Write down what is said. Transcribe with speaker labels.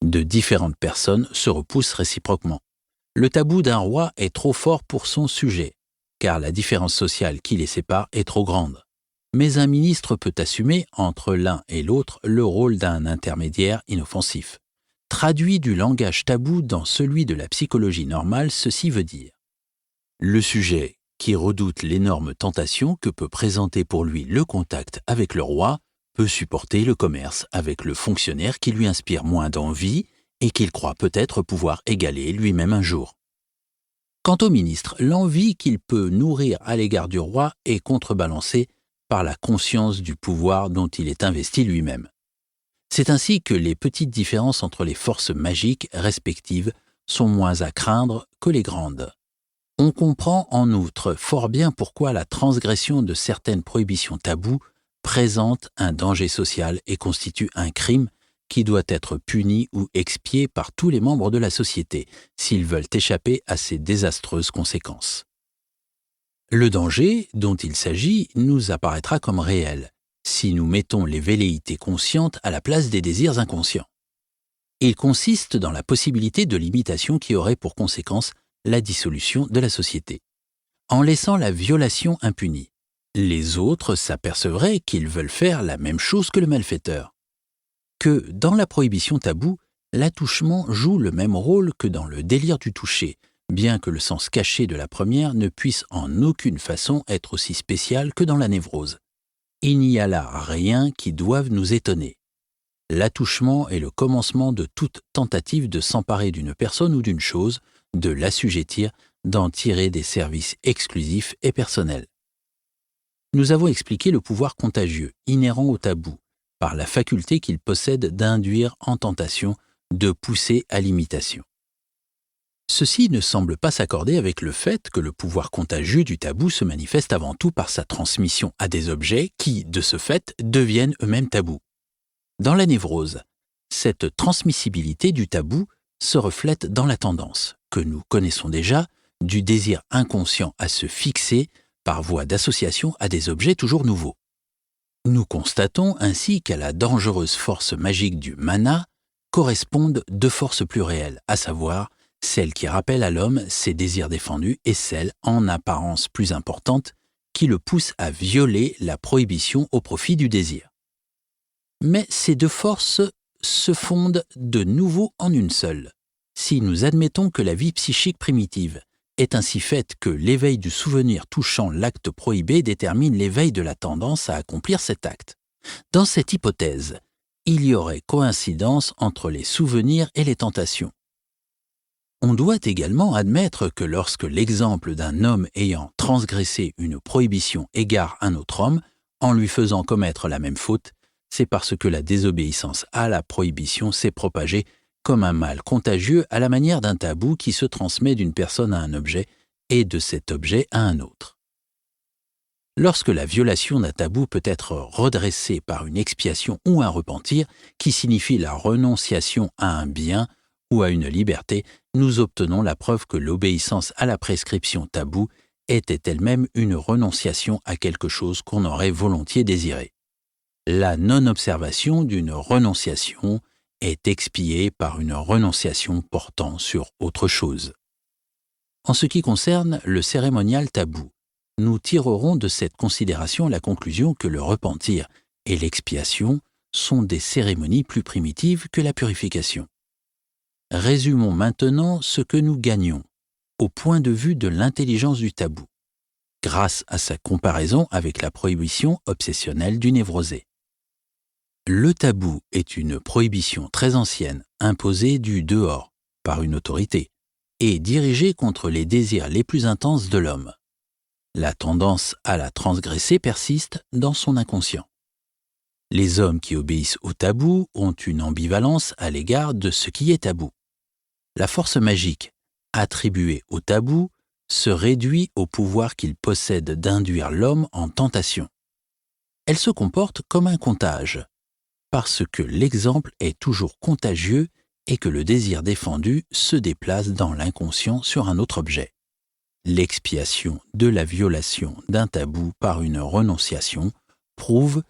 Speaker 1: De différentes personnes se repoussent réciproquement. Le tabou d'un roi est trop fort pour son sujet, car la différence sociale qui les sépare est trop grande. Mais un ministre peut assumer, entre l'un et l'autre, le rôle d'un intermédiaire inoffensif. Traduit du langage tabou dans celui de la psychologie normale, ceci veut dire: le sujet, qui redoute l'énorme tentation que peut présenter pour lui le contact avec le roi, peut supporter le commerce avec le fonctionnaire qui lui inspire moins d'envie et qu'il croit peut-être pouvoir égaler lui-même un jour. Quant au ministre, l'envie qu'il peut nourrir à l'égard du roi est contrebalancée par la conscience du pouvoir dont il est investi lui-même. C'est ainsi que les petites différences entre les forces magiques respectives sont moins à craindre que les grandes. On comprend en outre fort bien pourquoi la transgression de certaines prohibitions taboues présente un danger social et constitue un crime qui doit être puni ou expié par tous les membres de la société s'ils veulent échapper à ces désastreuses conséquences. Le danger dont il s'agit nous apparaîtra comme réel si nous mettons les velléités conscientes à la place des désirs inconscients. Il consiste dans la possibilité de l'imitation qui aurait pour conséquence la dissolution de la société. En laissant la violation impunie, les autres s'apercevraient qu'ils veulent faire la même chose que le malfaiteur. Que dans la prohibition taboue, l'attouchement joue le même rôle que dans le délire du toucher, bien que le sens caché de la première ne puisse en aucune façon être aussi spécial que dans la névrose. Il n'y a là rien qui doive nous étonner. L'attouchement est le commencement de toute tentative de s'emparer d'une personne ou d'une chose, de l'assujettir, d'en tirer des services exclusifs et personnels. Nous avons expliqué le pouvoir contagieux, inhérent au tabou, par la faculté qu'il possède d'induire en tentation, de pousser à l'imitation. Ceci ne semble pas s'accorder avec le fait que le pouvoir contagieux du tabou se manifeste avant tout par sa transmission à des objets qui, de ce fait, deviennent eux-mêmes tabous. Dans la névrose, cette transmissibilité du tabou se reflète dans la tendance, que nous connaissons déjà, du désir inconscient à se fixer par voie d'association à des objets toujours nouveaux. Nous constatons ainsi qu'à la dangereuse force magique du mana correspondent deux forces plus réelles, à savoir celle qui rappelle à l'homme ses désirs défendus et celle, en apparence plus importante, qui le pousse à violer la prohibition au profit du désir. Mais ces deux forces se fondent de nouveau en une seule, si nous admettons que la vie psychique primitive est ainsi faite que l'éveil du souvenir touchant l'acte prohibé détermine l'éveil de la tendance à accomplir cet acte. Dans cette hypothèse, il y aurait coïncidence entre les souvenirs et les tentations. On doit également admettre que lorsque l'exemple d'un homme ayant transgressé une prohibition égare un autre homme, en lui faisant commettre la même faute, c'est parce que la désobéissance à la prohibition s'est propagée comme un mal contagieux à la manière d'un tabou qui se transmet d'une personne à un objet et de cet objet à un autre. Lorsque la violation d'un tabou peut être redressée par une expiation ou un repentir, qui signifie la renonciation à un bien ou à une liberté, nous obtenons la preuve que l'obéissance à la prescription taboue était elle-même une renonciation à quelque chose qu'on aurait volontiers désiré. La non-observation d'une renonciation est expiée par une renonciation portant sur autre chose. En ce qui concerne le cérémonial tabou, nous tirerons de cette considération la conclusion que le repentir et l'expiation sont des cérémonies plus primitives que la purification. Résumons maintenant ce que nous gagnons, au point de vue de l'intelligence du tabou, grâce à sa comparaison avec la prohibition obsessionnelle du névrosé. Le tabou est une prohibition très ancienne, imposée du dehors, par une autorité, et dirigée contre les désirs les plus intenses de l'homme. La tendance à la transgresser persiste dans son inconscient. Les hommes qui obéissent au tabou ont une ambivalence à l'égard de ce qui est tabou. La force magique attribuée au tabou se réduit au pouvoir qu'il possède d'induire l'homme en tentation. Elle se comporte comme un contage, parce que l'exemple est toujours contagieux et que le désir défendu se déplace dans l'inconscient sur un autre objet. L'expiation de la violation d'un tabou par une renonciation prouve